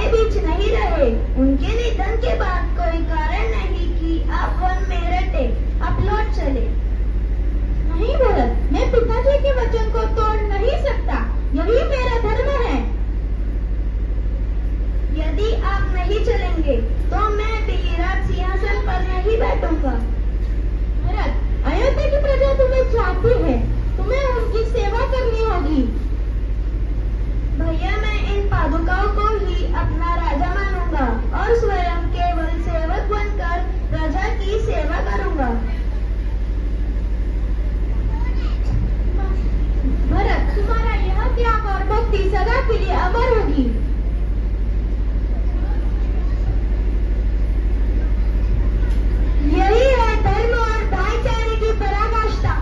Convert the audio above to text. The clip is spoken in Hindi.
हमारे बीच नहीं रहे। उनके निधन के बाद कोई कारण नहीं कि आप वन में रटे, आप लौट चले। नहीं भरत, मैं पिताजी के वचन को तोड़ नहीं सकता, यही मेरा धर्म है। यदि आप नहीं चलेंगे तो मैं भी राज सिंहासन पर नहीं बैठूंगा। भरत, अयोध्या की प्रजा तुम्हें चाहती है, तुम्हें उनकी सेवा करनी होगी। भैया, मैं इन पादुकाओं को ही अपना राजा मानूंगा और स्वयं केवल सेवक बनकर प्रजा की सेवा करूंगा। भरत, तुम्हारा यह त्याग और भक्ति सदा के लिए अमर होगी। यही है धर्म और भाईचारे की पराकाष्ठा।